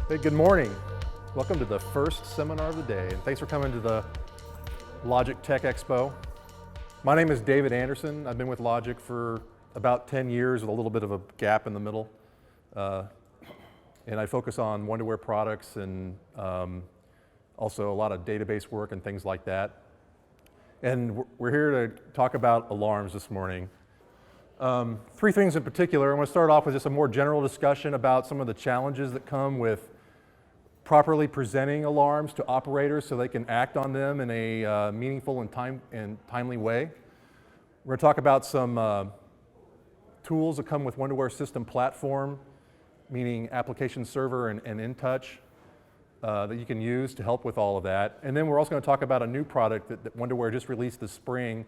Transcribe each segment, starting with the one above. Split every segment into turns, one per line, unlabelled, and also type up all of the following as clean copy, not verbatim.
Hey, good morning. Welcome to the first seminar of the day, and thanks for coming to the Logic Tech Expo. My name is David Anderson. I've been with Logic for about 10 years with a little bit of a gap in the middle. And I focus on Wonderware products and also a lot of database work and things like that. And we're here to talk about alarms this morning. Three things in particular. I want to start off with just a more general discussion about some of the challenges that come with properly presenting alarms to operators so they can act on them in a meaningful and timely way. We're going to talk about some tools that come with Wonderware System Platform, meaning application server and InTouch that you can use to help with all of that. And then we're also going to talk about a new product that Wonderware just released this spring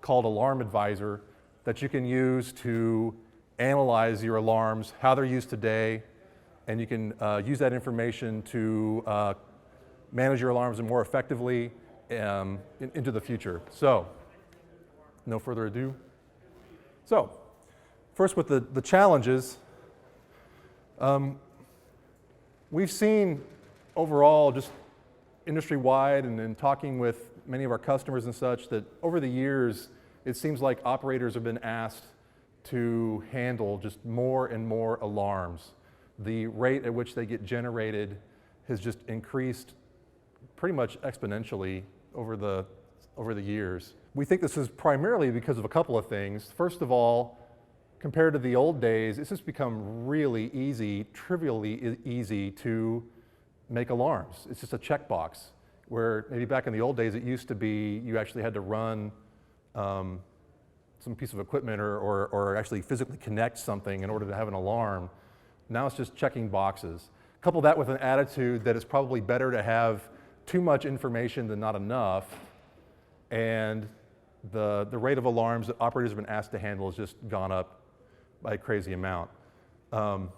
called Alarm Advisor that you can use to analyze your alarms, how they're used today, and you can use that information to manage your alarms more effectively into the future. So, no further ado. So, first with the challenges, we've seen overall, just industry-wide and in talking with many of our customers and such, that over the years, it seems like operators have been asked to handle just more and more alarms. The rate at which they get generated has just increased pretty much exponentially over the years. We think this is primarily because of a couple of things. First of all, compared to the old days, it's just become really easy, trivially easy to make alarms. It's just a checkbox, where maybe back in the old days it used to be you actually had to run some piece of equipment or actually physically connect something in order to have an alarm. Now it's just checking boxes. Couple that with an attitude that it's probably better to have too much information than not enough, and the rate of alarms that operators have been asked to handle has just gone up by a crazy amount. The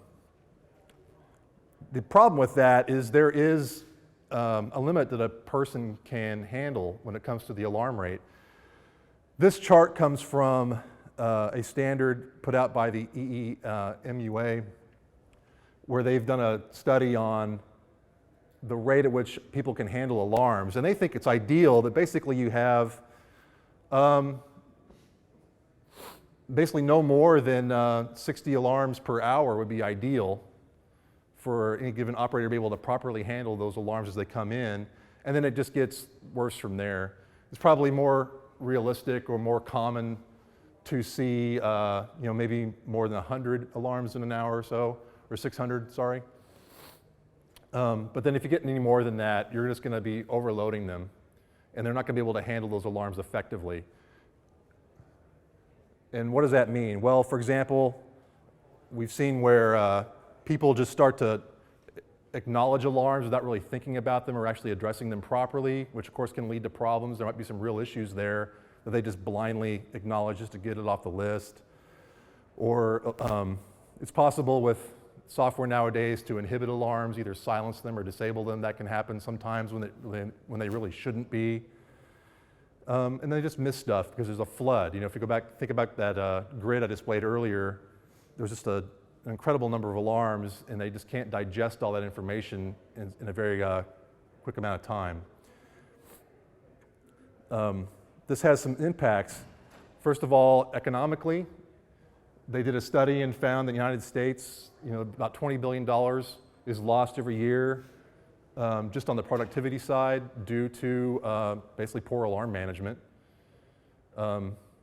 problem with that is there is a limit that a person can handle when it comes to the alarm rate. This chart comes from a standard put out by the EEMUA, where they've done a study on the rate at which people can handle alarms. And they think it's ideal that basically you have basically no more than 60 alarms per hour would be ideal for any given operator to be able to properly handle those alarms as they come in. And then it just gets worse from there. It's probably more realistic or more common to see maybe more than 100 alarms in an hour or so, or 600, sorry. But then if you get any more than that, you're just going to be overloading them, and they're not going to be able to handle those alarms effectively. And what does that mean? Well, for example, we've seen where people just start to acknowledge alarms without really thinking about them or actually addressing them properly, which of course can lead to problems. There might be some real issues there that they just blindly acknowledge just to get it off the list. Or it's possible with software nowadays to inhibit alarms, either silence them or disable them. That can happen sometimes when they really shouldn't be. And they just miss stuff because there's a flood. You know, if you go back, think about that grid I displayed earlier, there's just an incredible number of alarms, and they just can't digest all that information in a very quick amount of time. This has some impacts. First of all, economically, they did a study and found that in the United States, about $20 billion is lost every year just on the productivity side due to basically poor alarm management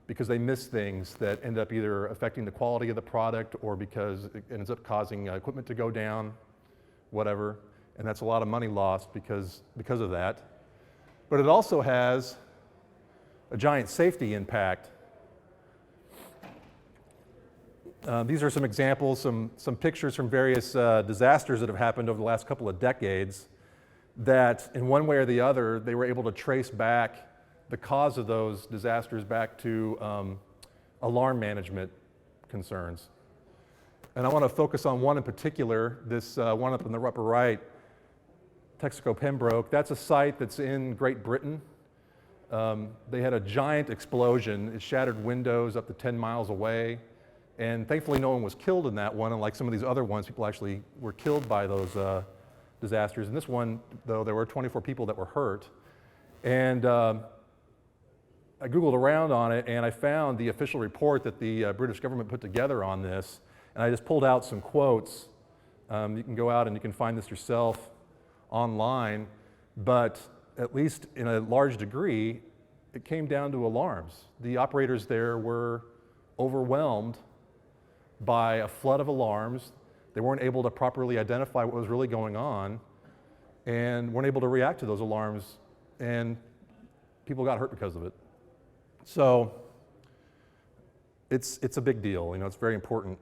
because they miss things that end up either affecting the quality of the product or because it ends up causing equipment to go down, whatever, and that's a lot of money lost because of that. But it also has a giant safety impact. These are some examples, some pictures from various disasters that have happened over the last couple of decades that in one way or the other, they were able to trace back the cause of those disasters back to alarm management concerns. And I want to focus on one in particular, this one up in the upper right, Texaco Pembroke. That's a site that's in Great Britain. They had a giant explosion. It shattered windows up to 10 miles away. And thankfully no one was killed in that one, unlike some of these other ones. People actually were killed by those disasters. In this one, though, there were 24 people that were hurt. And I Googled around on it, and I found the official report that the British government put together on this, and I just pulled out some quotes. You can go out and you can find this yourself online, but at least in a large degree, it came down to alarms. The operators there were overwhelmed by a flood of alarms. They weren't able to properly identify what was really going on and weren't able to react to those alarms, and people got hurt because of it. So it's a big deal, you know, it's very important.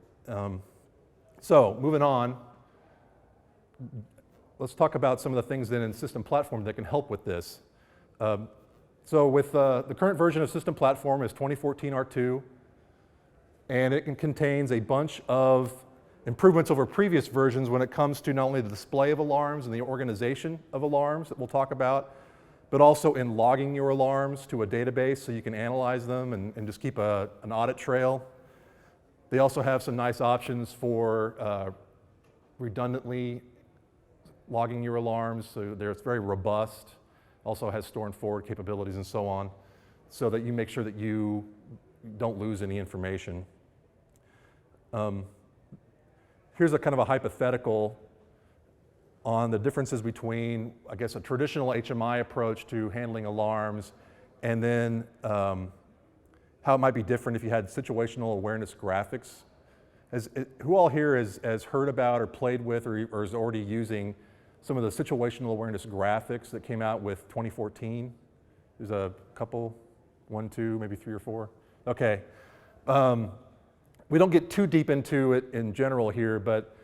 So moving on, let's talk about some of the things then in System Platform that can help with this. So with the current version of System Platform is 2014 R2, and it contains a bunch of improvements over previous versions when it comes to not only the display of alarms and the organization of alarms that we'll talk about, but also in logging your alarms to a database so you can analyze them and just keep an audit trail. They also have some nice options for redundantly logging your alarms, so it's very robust. Also has store and forward capabilities and so on, so that you make sure that you don't lose any information. Here's a kind of a hypothetical on the differences between, I guess, a traditional HMI approach to handling alarms, and then how it might be different if you had situational awareness graphics. Who all here has heard about or played with or is already using some of the situational awareness graphics that came out with 2014? There's a couple, 1, 2, maybe 3 or 4. Okay. We don't get too deep into it in general here, but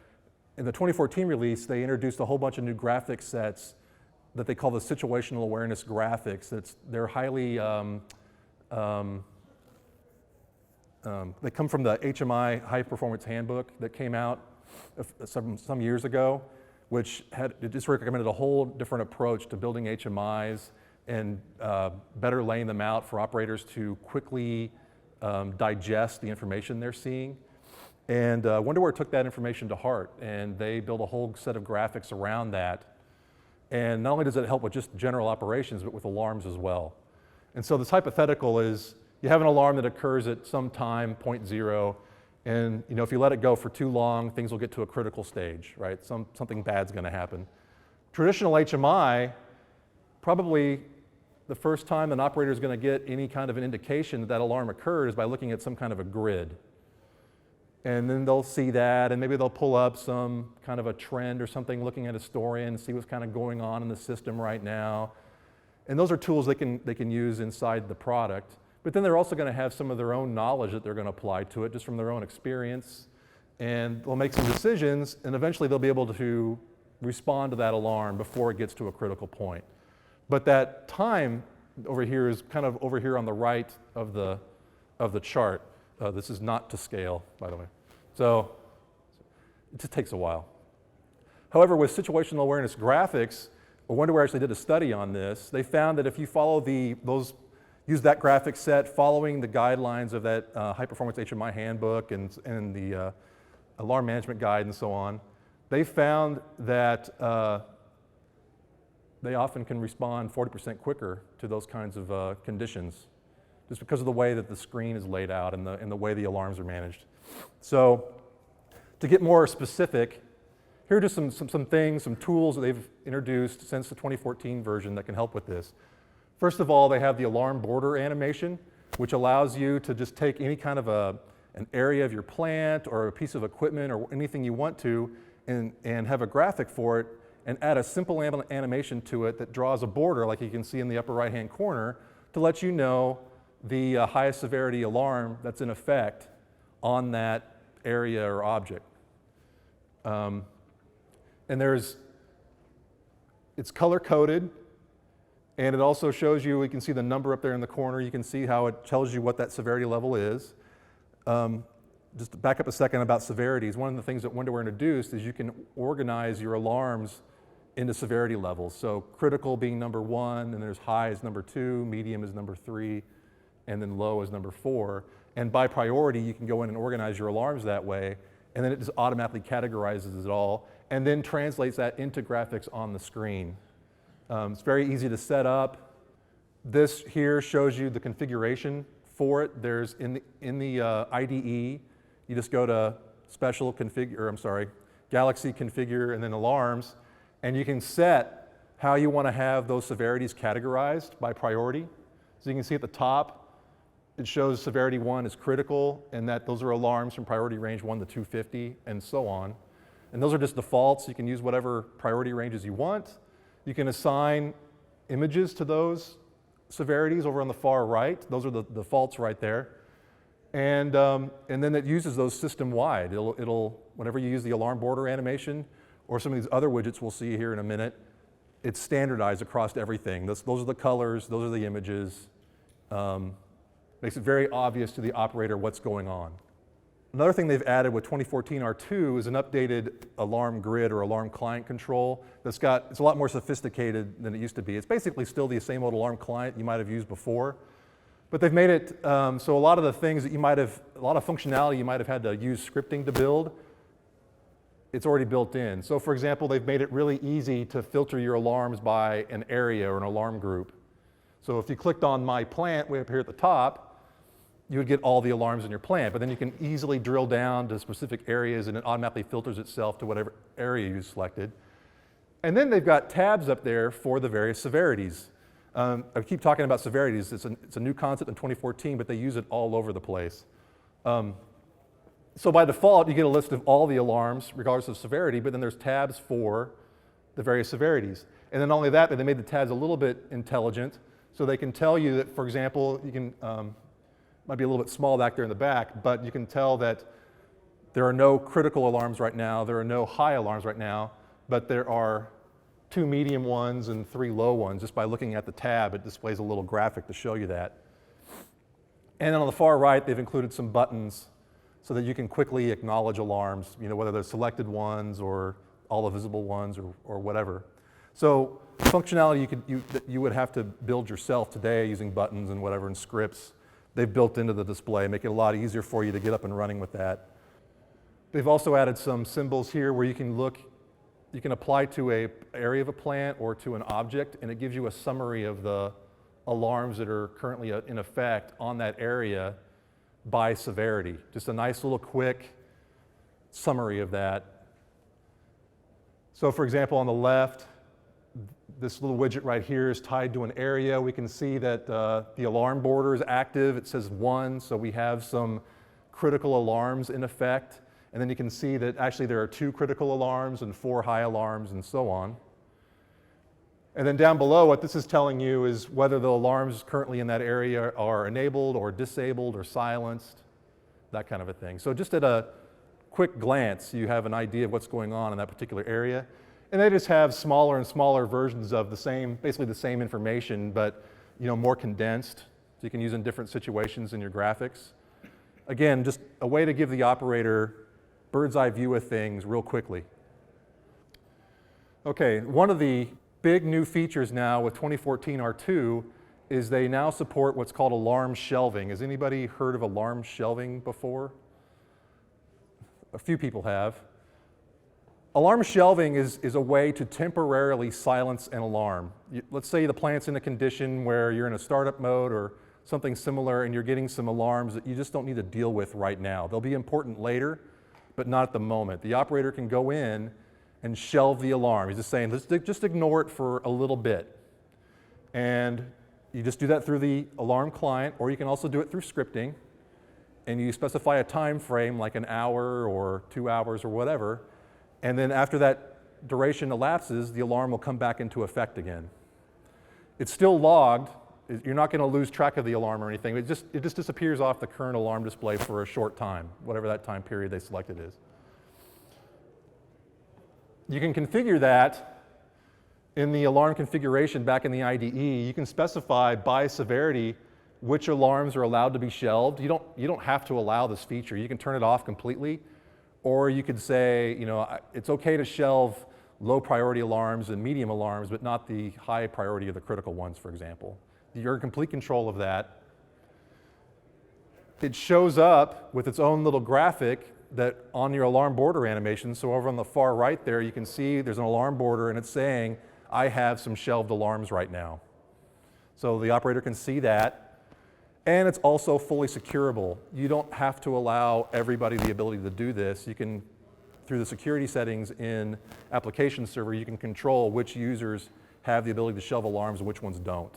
in the 2014 release, they introduced a whole bunch of new graphic sets that they call the situational awareness graphics. They're highly, they come from the HMI High Performance Handbook that came out some years ago, which it just recommended a whole different approach to building HMIs and better laying them out for operators to quickly digest the information they're seeing. And Wonderware took that information to heart, and they built a whole set of graphics around that. And not only does it help with just general operations, but with alarms as well. And so this hypothetical is, you have an alarm that occurs at some time, 0.0, and you know, if you let it go for too long, things will get to a critical stage, right? Something bad's gonna happen. Traditional HMI, probably the first time an operator is gonna get any kind of an indication that that alarm occurred is by looking at some kind of a grid. And then they'll see that, and maybe they'll pull up some kind of a trend or something, looking at Historian and see what's kind of going on in the system right now. And those are tools they can use inside the product. But then they're also going to have some of their own knowledge that they're going to apply to it, just from their own experience. And they'll make some decisions, and eventually they'll be able to respond to that alarm before it gets to a critical point. But that time over here is kind of over here on the right of the chart. This is not to scale, by the way. So it just takes a while. However, with situational awareness graphics, Wonderware actually did a study on this. They found that if you follow use that graphic set following the guidelines of that High Performance HMI handbook and the alarm management guide and so on, they found that they often can respond 40% quicker to those kinds of conditions, just because of the way that the screen is laid out and the way the alarms are managed. So to get more specific, here are just some things, some tools that they've introduced since the 2014 version that can help with this. First of all, they have the alarm border animation, which allows you to just take any kind of an area of your plant or a piece of equipment or anything you want to and have a graphic for it and add a simple animation to it that draws a border, like you can see in the upper right-hand corner, to let you know the highest severity alarm that's in effect on that area or object. And it's color-coded, and it also shows you can see the number up there in the corner. You can see how it tells you what that severity level is. Just to back up a second about severities, one of the things that Wonderware introduced is you can organize your alarms into severity levels. So critical being number 1, and there's high as number 2, medium is number 3, and then low is number 4. And by priority, you can go in and organize your alarms that way, and then it just automatically categorizes it all. and then translates that into graphics on the screen. It's very easy to set up. This here shows you the configuration for it. There's in the IDE, you just go to special configure, or I'm sorry, Galaxy configure and then alarms, and you can set how you want to have those severities categorized by priority. So you can see at the top, it shows severity 1 is critical, and that those are alarms from priority range 1 to 250, and so on. And those are just defaults. You can use whatever priority ranges you want. You can assign images to those severities over on the far right. Those are the defaults right there. And then it uses those system-wide. It'll, whenever you use the alarm border animation or some of these other widgets we'll see here in a minute, it's standardized across everything. Those are the colors, those are the images. Makes it very obvious to the operator what's going on. Another thing they've added with 2014 R2 is an updated alarm grid or alarm client control it's a lot more sophisticated than it used to be. It's basically still the same old alarm client you might have used before, but they've made it so a lot of the things that a lot of functionality you might have had to use scripting to build, it's already built in. So for example, they've made it really easy to filter your alarms by an area or an alarm group. So if you clicked on My Plant way up here at the top, you would get all the alarms in your plant, but then you can easily drill down to specific areas and it automatically filters itself to whatever area you selected. And then they've got tabs up there for the various severities. I keep talking about severities. It's a new concept in 2014, but they use it all over the place. So by default, you get a list of all the alarms, regardless of severity, but then there's tabs for the various severities. And then not only that, but they made the tabs a little bit intelligent, so they can tell you that, for example, you can, might be a little bit small back there in the back, but you can tell that there are no critical alarms right now, there are no high alarms right now, but there are 2 medium ones and 3 low ones. Just by looking at the tab, it displays a little graphic to show you that. And then on the far right, they've included some buttons so that you can quickly acknowledge alarms, whether they're selected ones or all the visible ones or whatever. So functionality that you would have to build yourself today using buttons and whatever and scripts, they've built into the display, make it a lot easier for you to get up and running with that. They've also added some symbols here where you can apply to an area of a plant or to an object, and it gives you a summary of the alarms that are currently in effect on that area by severity. Just a nice little quick summary of that. So for example, on the left, this little widget right here is tied to an area. We can see that the alarm border is active. It says 1, so we have some critical alarms in effect. And then you can see that actually there are 2 critical alarms and 4 high alarms and so on. And then down below, what this is telling you is whether the alarms currently in that area are enabled or disabled or silenced, that kind of a thing. So just at a quick glance, you have an idea of what's going on in that particular area. And they just have smaller and smaller versions of basically the same information, but more condensed, so you can use in different situations in your graphics. Again, just a way to give the operator bird's eye view of things real quickly. Okay, one of the big new features now with 2014 R2 is they now support what's called alarm shelving. Has anybody heard of alarm shelving before? A few people have. Alarm shelving is a way to temporarily silence an alarm. Let's say the plant's in a condition where you're in a startup mode or something similar and you're getting some alarms that you just don't need to deal with right now. They'll be important later, but not at the moment. The operator can go in and shelve the alarm. He's just saying, let's just ignore it for a little bit. And you just do that through the alarm client, or you can also do it through scripting. And you specify a time frame, like an hour or 2 hours or whatever. And then after that duration elapses, the alarm will come back into effect again. It's still logged. You're not going to lose track of the alarm or anything. It just disappears off the current alarm display for a short time, whatever that time period they selected is. You can configure that in the alarm configuration back in the IDE. You can specify by severity which alarms are allowed to be shelved. You don't have to allow this feature. You can turn it off completely. Or you could say, it's okay to shelve low priority alarms and medium alarms, but not the high priority of the critical ones, for example. You're in complete control of that. It shows up with its own little graphic that on your alarm border animation, so over on the far right there, you can see there's an alarm border and it's saying, I have some shelved alarms right now. So the operator can see that, and it's also fully securable. You don't have to allow everybody the ability to do this. You can, through the security settings in Application Server, you can control which users have the ability to shelve alarms and which ones don't.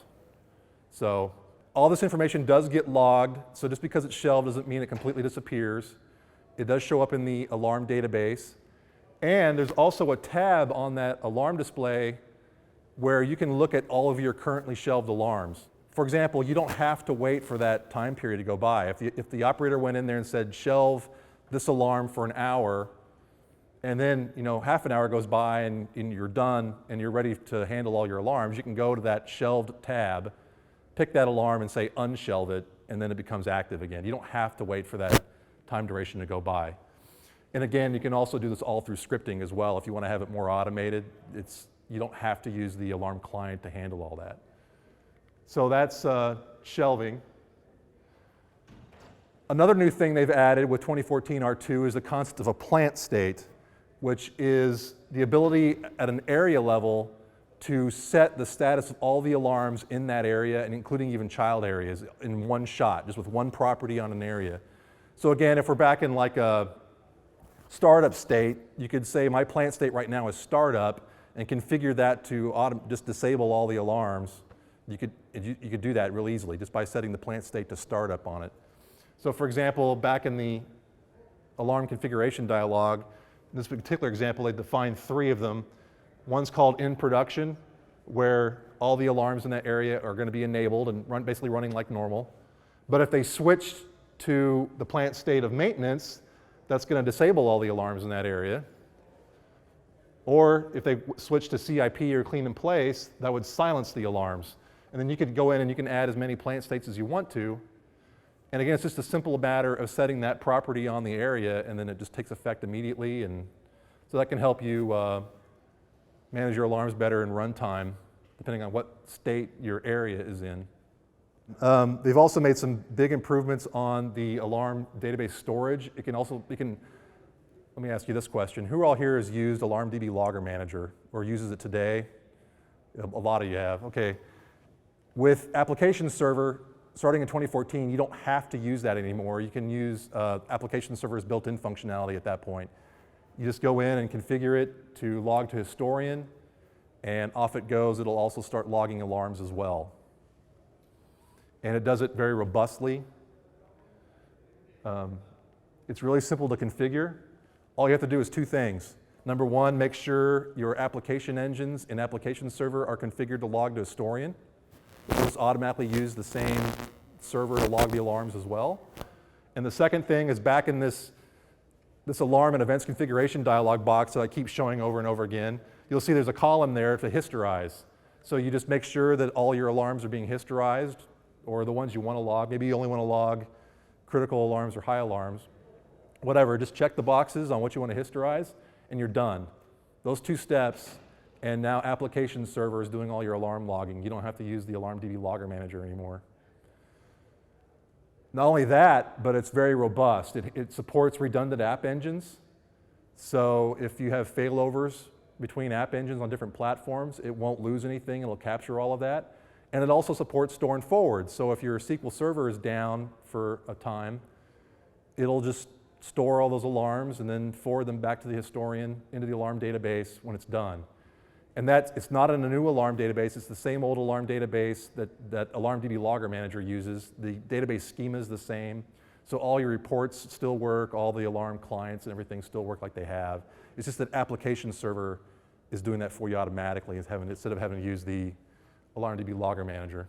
So all this information does get logged, so just because it's shelved doesn't mean it completely disappears. It does show up in the alarm database. And there's also a tab on that alarm display where you can look at all of your currently shelved alarms. For example, you don't have to wait for that time period to go by. If the operator went in there and said, shelve this alarm for an hour, and then half an hour goes by and you're done and you're ready to handle all your alarms, you can go to that shelved tab, pick that alarm and say unshelve it, and then it becomes active again. You don't have to wait for that time duration to go by. And again, you can also do this all through scripting as well. If you want to have it more automated, you don't have to use the alarm client to handle all that. So that's shelving. Another new thing they've added with 2014 R2 is the concept of a plant state, which is the ability at an area level to set the status of all the alarms in that area, and including even child areas, in one shot, just with one property on an area. So again, if we're back in like a startup state, you could say my plant state right now is startup, and configure that to just disable all the alarms. You could do that real easily just by setting the plant state to startup on it. So for example, back in the alarm configuration dialog, in this particular example, they defined 3 of them. One's called in production, where all the alarms in that area are going to be enabled and basically running like normal. But if they switch to the plant state of maintenance, that's going to disable all the alarms in that area. Or if they switch to CIP or clean in place, that would silence the alarms. And then you could go in and you can add as many plant states as you want to. And again, it's just a simple matter of setting that property on the area, and then it just takes effect immediately. And so that can help you manage your alarms better in runtime, depending on what state your area is in. They've also made some big improvements on the alarm database storage. Let me ask you this question. Who all here has used AlarmDB Logger Manager or uses it today? A lot of you have, okay. With Application Server, starting in 2014, you don't have to use that anymore. You can use Application Server's built-in functionality at that point. You just go in and configure it to log to historian, and off it goes. It'll also start logging alarms as well. And it does it very robustly. It's really simple to configure. All you have to do is 2 things. Number 1, make sure your application engines in Application Server are configured to log to historian. It'll just automatically use the same server to log the alarms as well. And the second thing is back in this alarm and events configuration dialog box that I keep showing over and over again, you'll see there's a column there to historize. So you just make sure that all your alarms are being historized, or the ones you want to log. Maybe you only want to log critical alarms or high alarms. Whatever, just check the boxes on what you want to historize, and you're done. Those 2 steps, and now Application Server is doing all your alarm logging. You don't have to use the AlarmDB Logger Manager anymore. Not only that, but it's very robust. It supports redundant app engines. So if you have failovers between app engines on different platforms, it won't lose anything. It'll capture all of that. And it also supports store and forward. So if your SQL Server is down for a time, it'll just store all those alarms and then forward them back to the historian into the alarm database when it's done. And it's not in a new alarm database. It's the same old alarm database that AlarmDB Logger Manager uses. The database schema is the same. So all your reports still work, all the alarm clients and everything still work like they have. It's just that Application Server is doing that for you automatically instead of having to use the AlarmDB Logger Manager.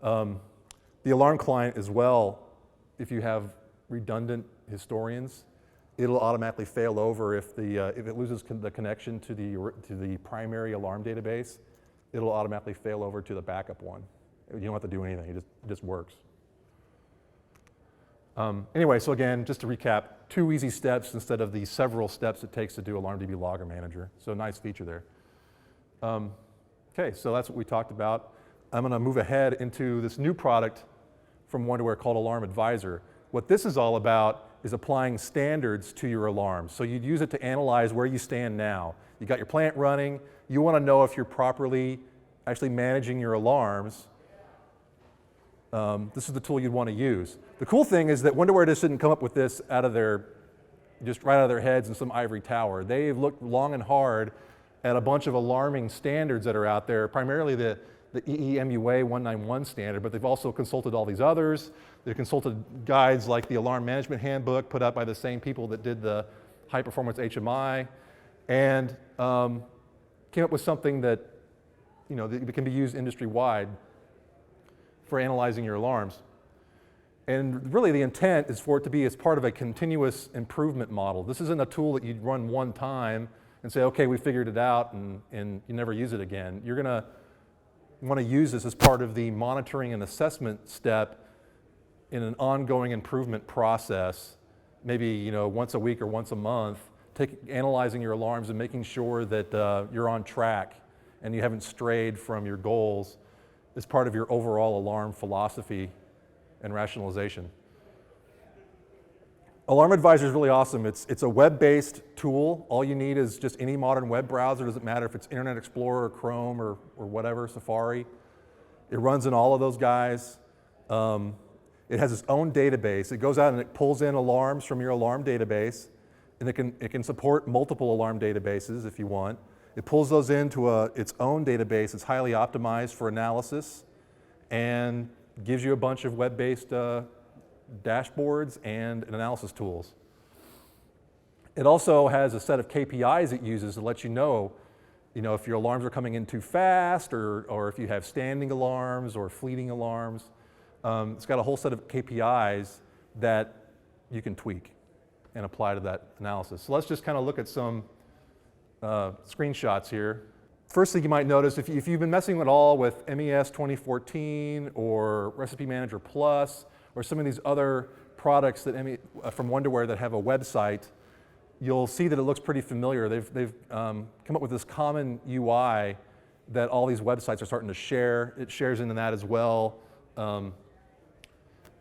The alarm client as well, if you have redundant historians, it'll automatically fail over if it loses the connection to the primary alarm database. It'll automatically fail over to the backup one. You don't have to do anything. It just works. Anyway, so again, just to recap, 2 easy steps instead of the several steps it takes to do AlarmDB Logger Manager. So nice feature there. Okay, so that's what we talked about. I'm going to move ahead into this new product from Wonderware called Alarm Advisor. What this is all about is applying standards to your alarms. So you'd use it to analyze where you stand now. You got your plant running, you want to know if you're properly actually managing your alarms. This is the tool you'd want to use. The cool thing is that Wonderware just didn't come up with this just right out of their heads in some ivory tower. They've looked long and hard at a bunch of alarming standards that are out there, primarily the EEMUA 191 standard, but they've also consulted all these others. They've consulted guides like the Alarm Management Handbook put out by the same people that did the High Performance HMI, and came up with something that, that can be used industry-wide for analyzing your alarms. And really the intent is for it to be as part of a continuous improvement model. This isn't a tool that you run one time and say, okay, we figured it out, and you never use it again. You're going to want to use this as part of the monitoring and assessment step in an ongoing improvement process, maybe once a week or once a month, analyzing your alarms and making sure that you're on track and you haven't strayed from your goals as part of your overall alarm philosophy and rationalization. Alarm Advisor is really awesome. It's a web-based tool. All you need is just any modern web browser. Doesn't matter if it's Internet Explorer or Chrome or whatever, Safari. It runs in all of those guys. It has its own database. It goes out and it pulls in alarms from your alarm database, and it can support multiple alarm databases if you want. It pulls those into its own database. It's highly optimized for analysis and gives you a bunch of web-based dashboards and analysis tools. It also has a set of KPIs it uses to let you know, if your alarms are coming in too fast or if you have standing alarms or fleeting alarms. It's got a whole set of KPIs that you can tweak and apply to that analysis. So let's just kind of look at some screenshots here. First thing you might notice, if you've been messing at all with MES 2014 or Recipe Manager Plus or some of these other products that from Wonderware that have a website, you'll see that it looks pretty familiar. They've come up with this common UI that all these websites are starting to share. It shares into that as well.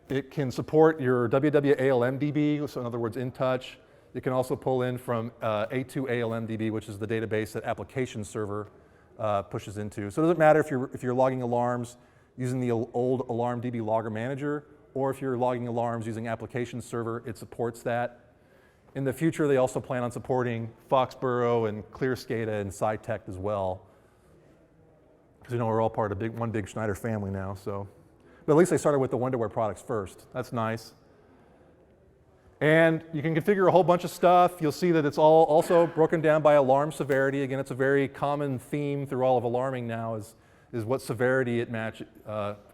It can support your WWALMDB, so in other words, InTouch. It can also pull in from A2ALMDB, which is the database that application server pushes into. So it doesn't matter if you're logging alarms using the old AlarmDB logger manager, or if you're logging alarms using application server, it supports that. In the future, they also plan on supporting Foxborough and ClearSCADA and SciTech as well. Because we're all part of one big Schneider family now, so. But at least they started with the Wonderware products first. That's nice. And you can configure a whole bunch of stuff. You'll see that it's all also broken down by alarm severity. Again, it's a very common theme through all of alarming now is what severity it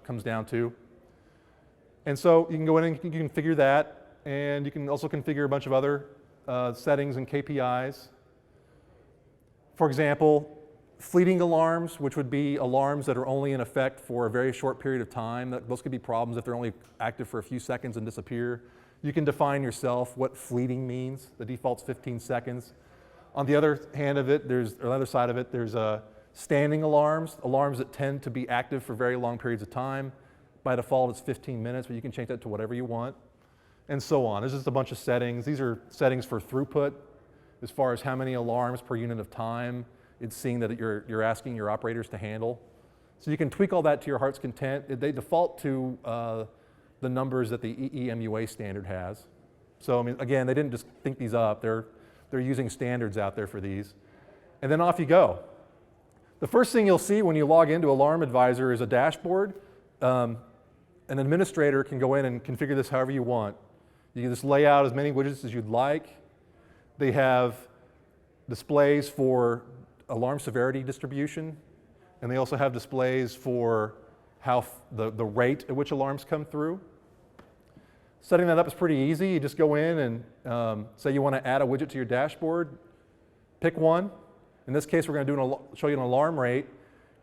comes down to. And so you can go in and you can configure that, and you can also configure a bunch of other settings and KPIs. For example, fleeting alarms, which would be alarms that are only in effect for a very short period of time. Those could be problems if they're only active for a few seconds and disappear. You can define yourself what fleeting means. The default's 15 seconds. On the other hand of it, or the other side of it, there's standing alarms that tend to be active for very long periods of time. By default, it's 15 minutes, but you can change that to whatever you want, and so on. There's just a bunch of settings. These are settings for throughput, as far as how many alarms per unit of time it's seeing that you're asking your operators to handle. So you can tweak all that to your heart's content. They default to the numbers that the EEMUA standard has. So again, they didn't just think these up. They're using standards out there for these. And then off you go. The first thing you'll see when you log into Alarm Advisor is a dashboard. An administrator can go in and configure this however you want. You can just lay out as many widgets as you'd like. They have displays for alarm severity distribution, and they also have displays for how the rate at which alarms come through. Setting that up is pretty easy. You just go in and say you want to add a widget to your dashboard. Pick one. In this case, we're going to show you an alarm rate.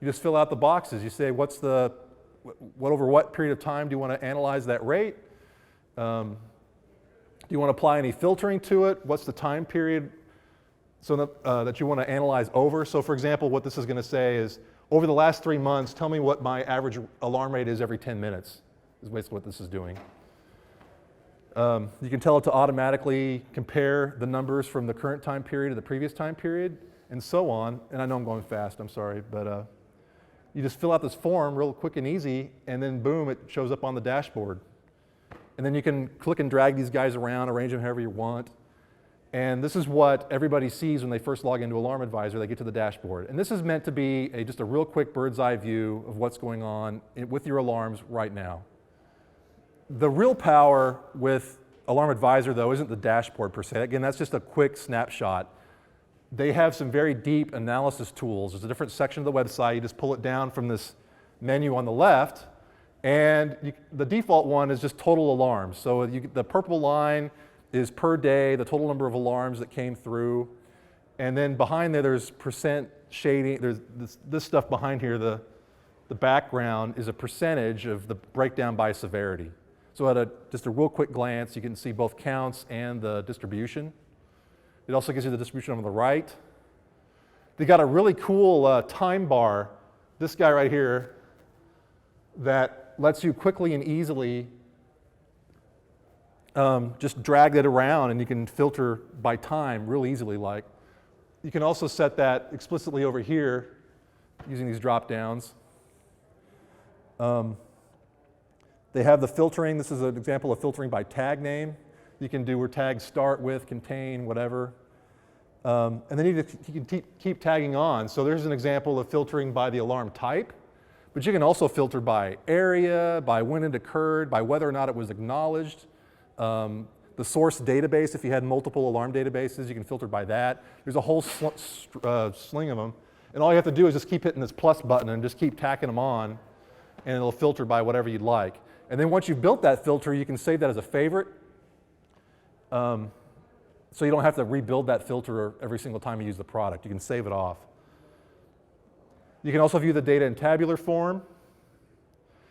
You just fill out the boxes. You say over what period of time do you want to analyze that rate? Do you want to apply any filtering to it? What's the time period that you want to analyze over? So for example, what this is going to say is, over the last 3 months, tell me what my average alarm rate is every 10 minutes, is basically what this is doing. You can tell it to automatically compare the numbers from the current time period to the previous time period, and so on. And I know I'm going fast, I'm sorry, but you just fill out this form real quick and easy, and then boom, it shows up on the dashboard. And then you can click and drag these guys around, arrange them however you want. And this is what everybody sees when they first log into Alarm Advisor. They get to the dashboard. And this is meant to be just a real quick bird's eye view of what's going on with your alarms right now. The real power with Alarm Advisor, though, isn't the dashboard per se. Again, that's just a quick snapshot. They have some very deep analysis tools. There's a different section of the website. You just pull it down from this menu on the left, and the default one is just total alarms. So the purple line is per day, the total number of alarms that came through. And then behind there, there's percent shading. There's this stuff behind here, the background is a percentage of the breakdown by severity. So at just a real quick glance, you can see both counts and the distribution. It also gives you the distribution on the right. They got a really cool time bar, this guy right here, that lets you quickly and easily just drag it around, and you can filter by time real easily. Like, you can also set that explicitly over here using these drop downs. They have the filtering. This is an example of filtering by tag name. You can do where tags start with, contain, whatever. And then you can keep tagging on. So there's an example of filtering by the alarm type. But you can also filter by area, by when it occurred, by whether or not it was acknowledged. The source database, if you had multiple alarm databases, you can filter by that. There's a whole sling of them. And all you have to do is just keep hitting this plus button and just keep tacking them on, and it'll filter by whatever you'd like. And then once you've built that filter, you can save that as a favorite. So you don't have to rebuild that filter every single time you use the product. You can save it off. You can also view the data in tabular form.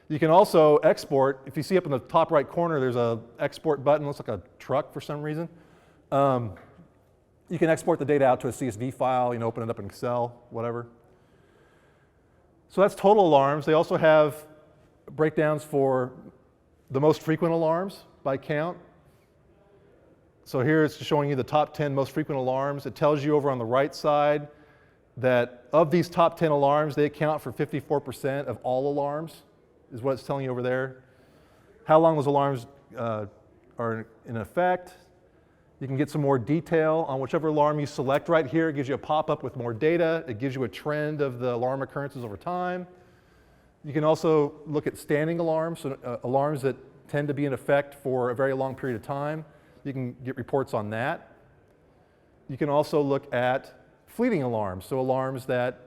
You can also export. If you see up in the top right corner, there's an export button. Looks like a truck for some reason. You can export the data out to a CSV file, open it up in Excel, whatever. So that's total alarms. They also have breakdowns for the most frequent alarms by count. So here it's showing you the top 10 most frequent alarms. It tells you over on the right side that of these top 10 alarms, they account for 54% of all alarms, is what it's telling you over there. How long those alarms are in effect. You can get some more detail on whichever alarm you select right here. It gives you a pop-up with more data. It gives you a trend of the alarm occurrences over time. You can also look at standing alarms, so alarms that tend to be in effect for a very long period of time. You can get reports on that. You can also look at fleeting alarms, so alarms that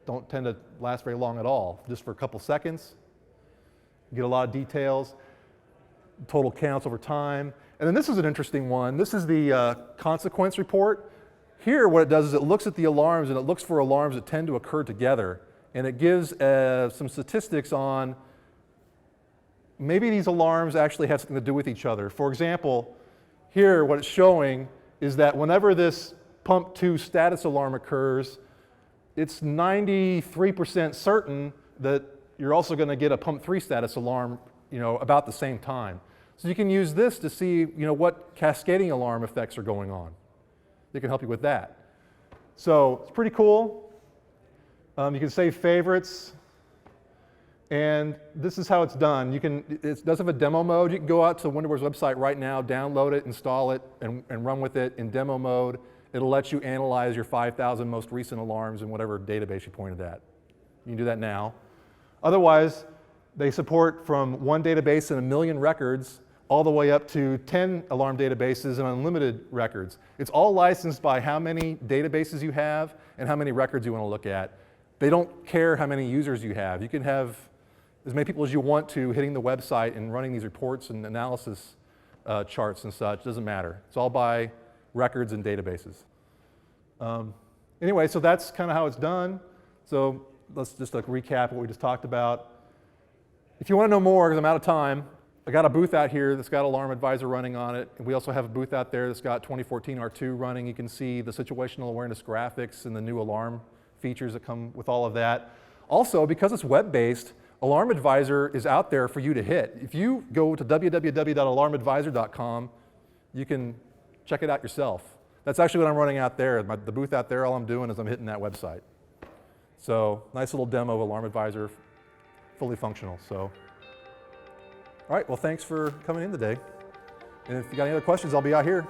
don't tend to last very long at all, just for a couple seconds. You get a lot of details, total counts over time. And then this is an interesting one. This is the consequence report. Here what it does is it looks at the alarms, and it looks for alarms that tend to occur together. And it gives some statistics on maybe these alarms actually have something to do with each other. For example, here what it's showing is that whenever this pump 2 status alarm occurs, it's 93% certain that you're also going to get a pump 3 status alarm, about the same time. So you can use this to see, what cascading alarm effects are going on. It can help you with that. So it's pretty cool. You can save favorites, and this is how it's done. It does have a demo mode. You can go out to Wonderware's website right now, download it, install it, and run with it in demo mode. It'll let you analyze your 5,000 most recent alarms in whatever database you pointed at. You can do that now. Otherwise, they support from one database and 1 million records all the way up to 10 alarm databases and unlimited records. It's all licensed by how many databases you have and how many records you want to look at. They don't care how many users you have. You can have as many people as you want to hitting the website and running these reports and analysis charts and such. It doesn't matter. It's all by records and databases. Anyway, so that's kind of how it's done. So let's just recap what we just talked about. If you want to know more, because I'm out of time, I got a booth out here that's got Alarm Advisor running on it. And we also have a booth out there that's got 2014 R2 running. You can see the situational awareness graphics and the new alarm features that come with all of that. Also, because it's web-based, Alarm Advisor is out there for you to hit. If you go to www.alarmadvisor.com, you can check it out yourself. That's actually what I'm running out there. The booth out there, all I'm doing is I'm hitting that website. So nice little demo of Alarm Advisor, fully functional. So, all right, well, thanks for coming in today. And if you got any other questions, I'll be out here.